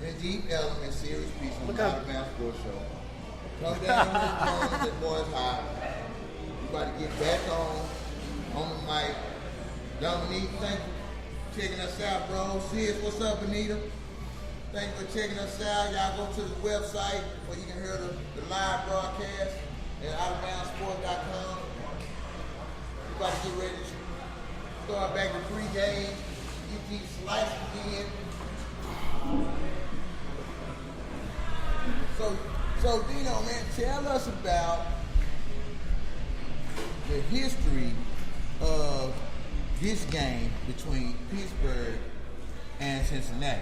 and Deep Ellum and Serious Peace on the Out of Bounds Sports Show. Come down with the guns and boys high. We about to get back on the mic. Dominique, thank you for checking us out, bro. Sis, what's up, Anita? Thank you for checking us out. Y'all go to the website where you can hear the live broadcast at outofboundsports.com. We about to get ready to start back the pregame. You keep slicing again. So Dino, man, tell us about the history of this game between Pittsburgh and Cincinnati.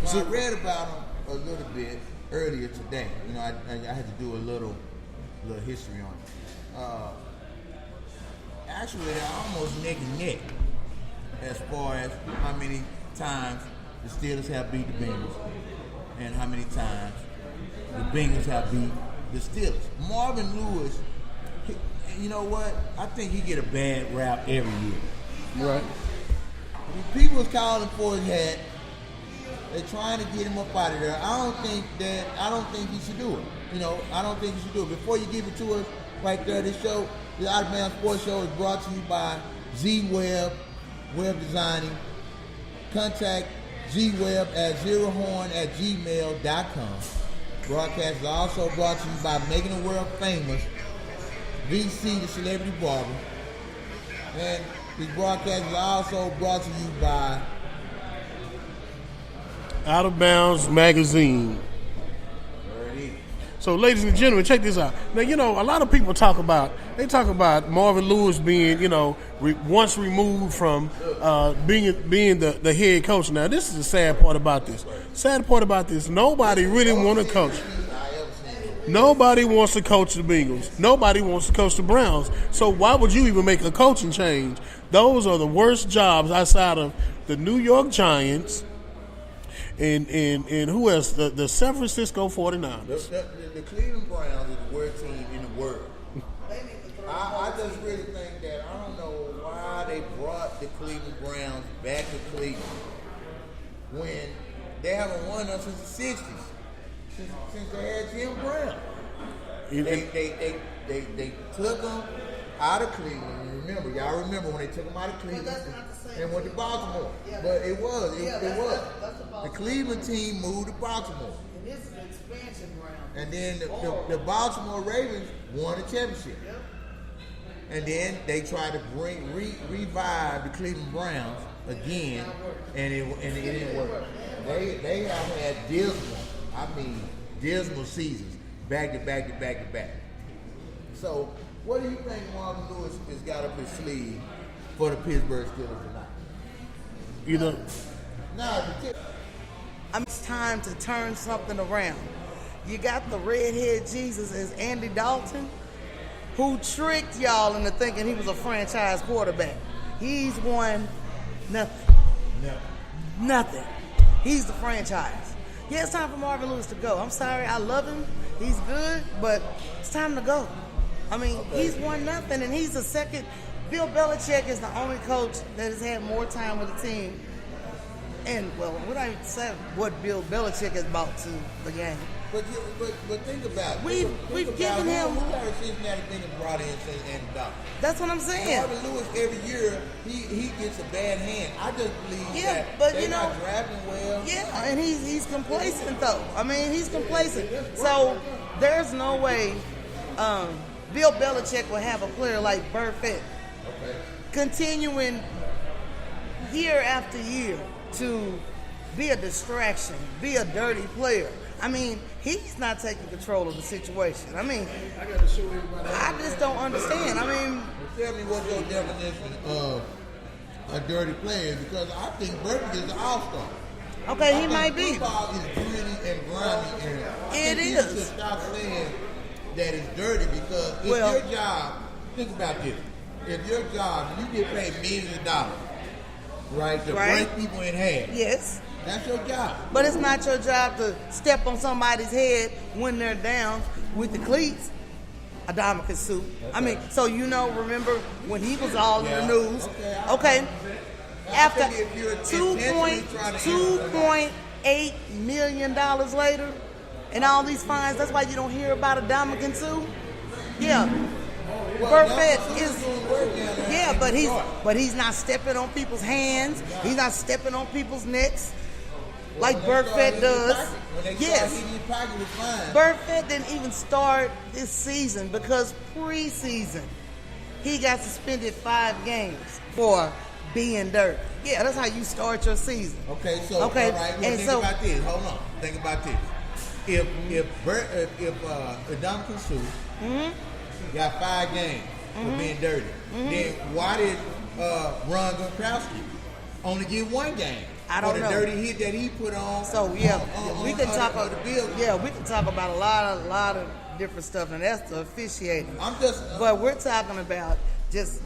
So I read about them a little bit earlier today. You know, I had to do a little history on it. Actually, they're almost neck and neck as far as how many times the Steelers have beat the Bengals and how many times the Bengals have beat the Steelers. Marvin Lewis, you know what? I think he get a bad rap every year. Right. People was calling for his hat. They're trying to get him up out of there. I don't think he should do it. You know, I don't think he should do it. Before you give it to us right there, this show, the Out of Bounds Sports Show is brought to you by Z-Web, Web Designing. Contact Z-Web at zerohorn@gmail.com. Broadcast is also brought to you by Making the World Famous, VC, the Celebrity Barber. And this broadcast is also brought to you by Out of Bounds Magazine. So, ladies and gentlemen, check this out. Now, you know, a lot of people talk about Marvin Lewis being, you know, once removed from being the head coach. Now, this is the sad part about this. Sad part about this, nobody really want to coach. Nobody wants to coach the Bengals. Nobody wants to coach the Browns. So why would you even make a coaching change? Those are the worst jobs outside of the New York Giants and who else? The San Francisco 49ers. The Cleveland Browns is the worst team in the world. I just really think that I don't know why they brought the Cleveland Browns back to Cleveland when they haven't won us since the 60s. Since they had Jim Brown. They took them out of Cleveland. Y'all remember when they took them out of Cleveland and went to Baltimore. But it was. The Cleveland team moved to Baltimore. And this is an expansion round. And then the Baltimore Ravens won the championship. And then they tried to revive the Cleveland Browns again, and it didn't work. They have had dismal seasons, back to back. So, what do you think Marvin Lewis has got up his sleeve for the Pittsburgh Steelers tonight? You know, It's time to turn something around. You got the redhead Jesus as Andy Dalton, who tricked y'all into thinking he was a franchise quarterback. He's won nothing. Nothing. He's the franchise. Yeah, it's time for Marvin Lewis to go. I'm sorry, I love him. He's good, but it's time to go. I mean, He's won nothing, and he's the second. Bill Belichick is the only coach that has had more time with the team. And, well, we don't even say what Bill Belichick has brought to the game. But think about it. We've given him. Who are Cincinnati Bengals brought in Andy Dalton? That's what I'm saying. Marvin Lewis every year he gets a bad hand. I just believe that but they're you know, not drafting well. Yeah, and he's complacent though. I mean, he's complacent. So there's no way Bill Belichick will have a player like Burfitt continuing year after year to be a distraction, be a dirty player. I mean, he's not taking control of the situation. I mean, I just don't understand. I mean, tell me what your definition of a dirty player is, because I think Burfitt is an all-star. Okay, he might be. Football is gritty and grimy, and It you is. should stop saying that it's dirty, because if your job, think about this, if your job, you get paid millions of dollars, right, to break people in half. Yes. That's your job. But it's not your job to step on somebody's head when they're down with the cleats. Adamicus suit. I mean, so remember when he was all in the news? Okay. after if you're intentionally trying to $2.8 million later, and all these fines. That's why you don't hear about Ndamukong Suh. Yeah. Burfett is, yeah, but he's not stepping on people's hands. He's not stepping on people's necks like Burfett does. Yes, Burfett didn't even start this season because preseason he got suspended 5 games for being dirty. Yeah, that's how you start your season. Okay, so all right, well, think about this. Hold on, think about this. If Ndamukong Suh got 5 games for being dirty, then why did Ron Gronkowski only get 1 game for the dirty hit that he put on? So we can talk about the bill. Yeah, we can talk about a lot of different stuff, and that's the officiating. But we're talking about just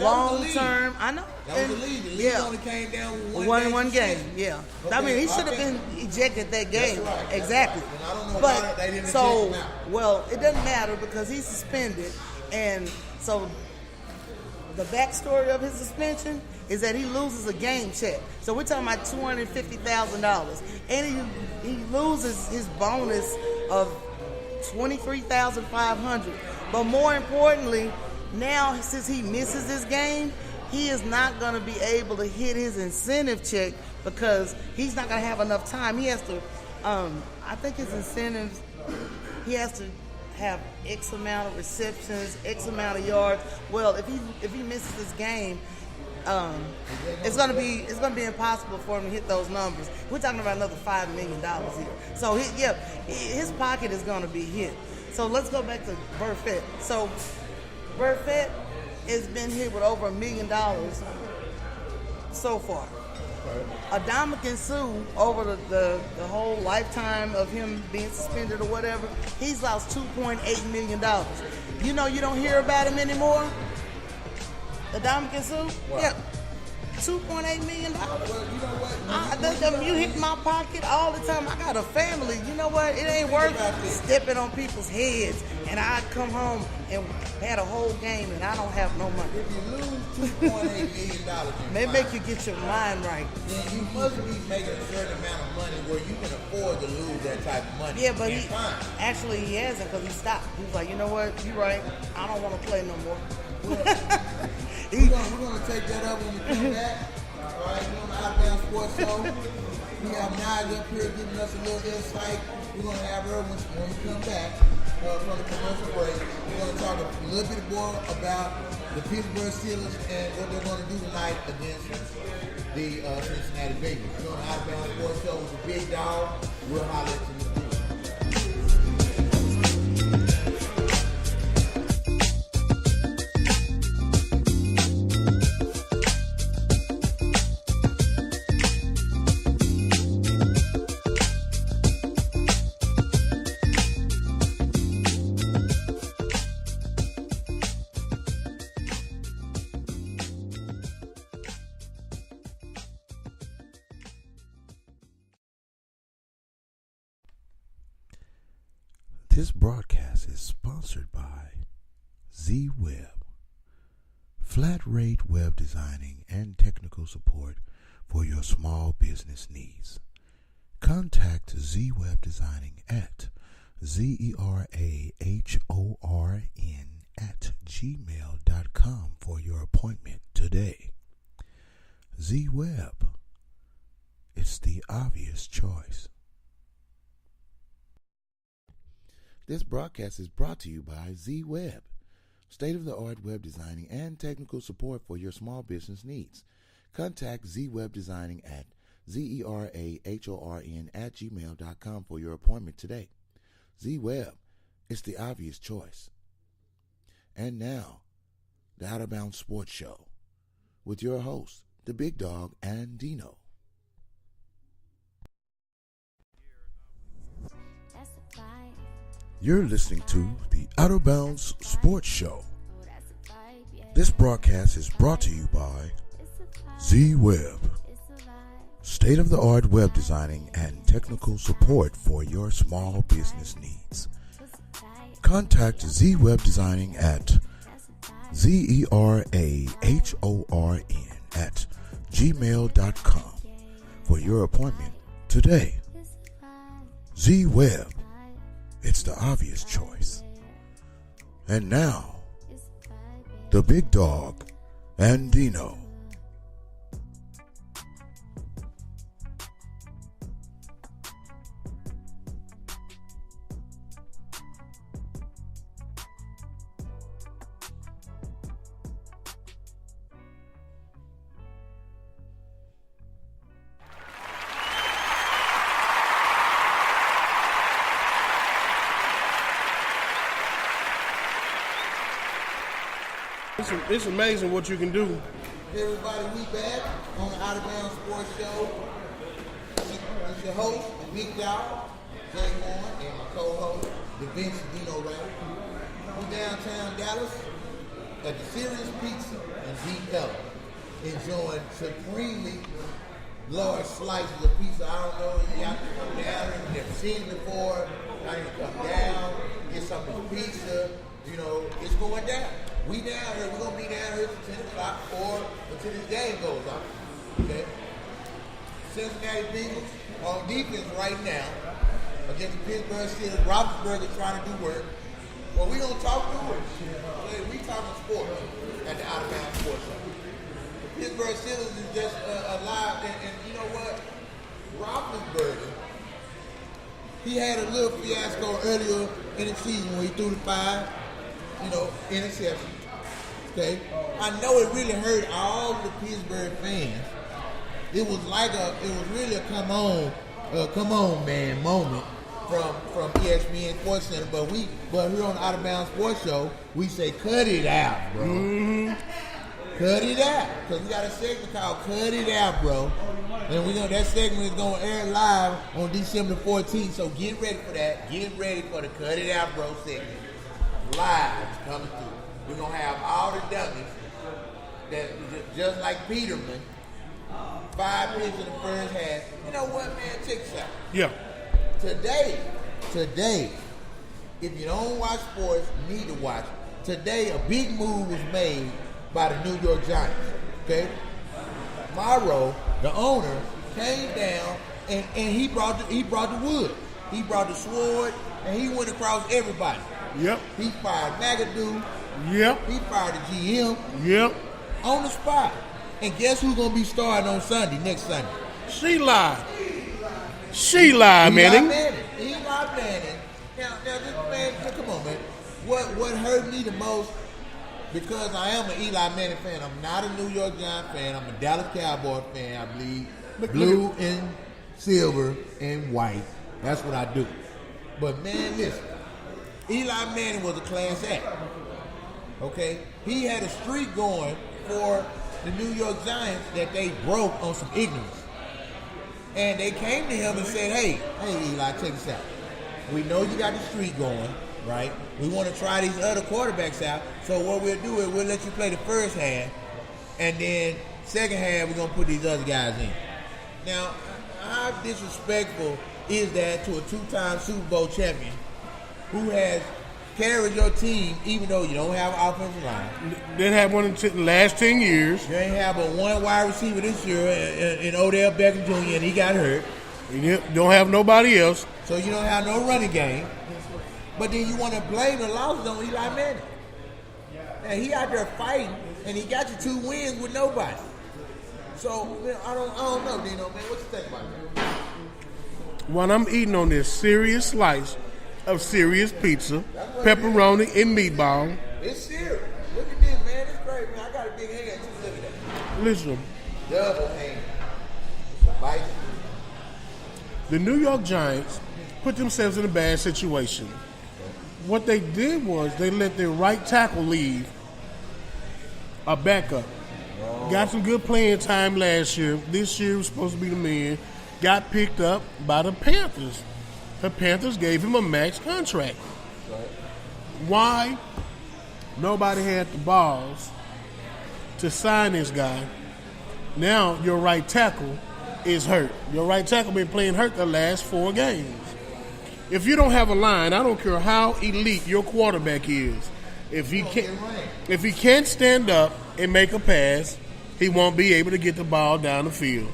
long term. I know. That was the league. The league only came down with one game. Yeah. Okay, I mean, he should have been ejected that game. That's right. Exactly. And I don't know but why they didn't so eject him out. well, it doesn't matter because he's suspended, and so the backstory of his suspension is that he loses a game check. So we're talking about $250,000, and he loses his bonus of $23,500. But more importantly, now since he misses this game, he is not going to be able to hit his incentive check because he's not going to have enough time. He has to, I think his incentives, he has to have X amount of receptions, X amount of yards. Well, if he misses this game, it's gonna be impossible for him to hit those numbers. We're talking about another $5 million here. So his pocket is gonna be hit. So let's go back to Burfett. So Burfett has been hit with over $1 million so far. Ndamukong Suh, over the whole lifetime of him being suspended or whatever, he's lost $2.8 million. You know you don't hear about him anymore? Ndamukong Suh? Wow. Yeah. $2.8 million. Well, you know what? You hit my pocket all the time. I got a family. You know what? It ain't worth stepping on people's heads. And I come home and had a whole game and I don't have no money. If you lose $2.8 million, Maybe make you get your mind right. Then you must be making a certain amount of money where you can afford to lose that type of money. Yeah, but he hasn't because he stopped. He was like, you know what? You're right. I don't want to play no more. We're gonna take that up when we come back. All right, we're on the Out of Bounds Sports Show. We have Nige up here giving us a little insight. We're gonna have her when we come back from the commercial break. We're gonna talk a little bit more about the Pittsburgh Steelers and what they're gonna do tonight against the Cincinnati Bengals. We're on the Out of Bounds Sports Show with the Big Dog. We'll holler at you. This broadcast is sponsored by Z-Web, flat rate web designing and technical support for your small business needs. Contact Z-Web Designing at zerahorn@gmail.com for your appointment today. Z-Web, it's the obvious choice. This broadcast is brought to you by Z-Web, state-of-the-art web designing and technical support for your small business needs. Contact Z-Web Designing at zerahorn@gmail.com for your appointment today. Z-Web, it's the obvious choice. And now, the Out of Bounds Sports Show with your hosts, the Big Dog and Dino. You're listening to the Out of Bounds Sports Show. This broadcast is brought to you by Z-Web, state-of-the-art web designing and technical support for your small business needs. Contact Z-Web Designing at zerahorn@gmail.com gmail.com for your appointment today. Z-Web, it's the obvious choice. And now, the big dog and Dino. It's amazing what you can do. Hey everybody, we back on the Out of Bounds Sports Show. It's your host, the Big Dog, Jay Warren, and my co-host, the Vince Dino Rapper. We downtown Dallas at the Serious Pizza in Deep Ellum, enjoying supremely large slices of pizza. I don't know if you have to come down here, you've never seen it before. I need to come down, get some of the pizza. You know, it's going down. We down here. We're going to be down here till 10 o'clock or until this game goes on. Okay? Cincinnati Bengals on defense right now against the Pittsburgh Steelers. Roethlisberger trying to do work. Well, we don't talk through it. We talking sports at the Out of Bounds Sports Show. The Pittsburgh Steelers is just alive. And you know what? Roethlisberger, he had a little fiasco earlier in the season when he threw the 5. Interception. Okay? I know it really hurt all the Pittsburgh fans. It was really a come on man moment from ESPN Sports Center. But here on the Out of Bounds Sports Show, we say cut it out, bro. Mm-hmm. Cut it out. Because we got a segment called Cut It Out, bro. And that segment is going to air live on December 14th. So get ready for that. Get ready for the Cut It Out, bro segment. Live coming through. We're going to have all the dummies that, just like Peterman, 5 picks in the first half. You know what, man? Check this out. Yeah. Today, if you don't watch sports, you need to watch. Today, a big move was made by the New York Giants. Okay? Morrow, the owner, came down and he brought the wood. He brought the sword and he went across everybody. Yep. He fired McAdoo. Yep. He fired the GM. Yep. On the spot. And guess who's going to be starting on next Sunday? She lied, Manning. Eli Manning. Now this man, come on, man. What hurt me the most, because I am an Eli Manning fan. I'm not a New York Giants fan. I'm a Dallas Cowboys fan. I bleed blue and silver and white. That's what I do. But man, listen. Eli Manning was a class act. Okay? He had a streak going for the New York Giants that they broke on some ignorance. And they came to him and said, hey Eli, check this out. We know you got the streak going, right? We want to try these other quarterbacks out. So what we'll do is we'll let you play the first half, and then second half we're going to put these other guys in. Now, how disrespectful is that to a 2-time Super Bowl champion who has carried your team even though you don't have an offensive line? Didn't have one in the last 10 years. You ain't have but one wide receiver this year in Odell Beckham Jr. and he got hurt. You don't have nobody else. So you don't have no running game. But then you want to blame the losses on Eli Manning. And he out there fighting and he got you 2 wins with nobody. So man, I don't know, Dino, man. What you think about that? When I'm eating on this serious slice of serious pizza, pepperoni and meatball. It's serious. Look at this, man. It's great, man. I got a big hand too. Look at that. Listen. Double hand. Bite. The New York Giants put themselves in a bad situation. What they did was they let their right tackle leave, a backup. Got some good playing time last year. This year was supposed to be the man. Got picked up by the Panthers. The Panthers gave him a max contract. Why? Nobody had the balls to sign this guy. Now your right tackle is hurt. Your right tackle been playing hurt the last 4 games. If you don't have a line, I don't care how elite your quarterback is. If he can't stand up and make a pass, he won't be able to get the ball down the field.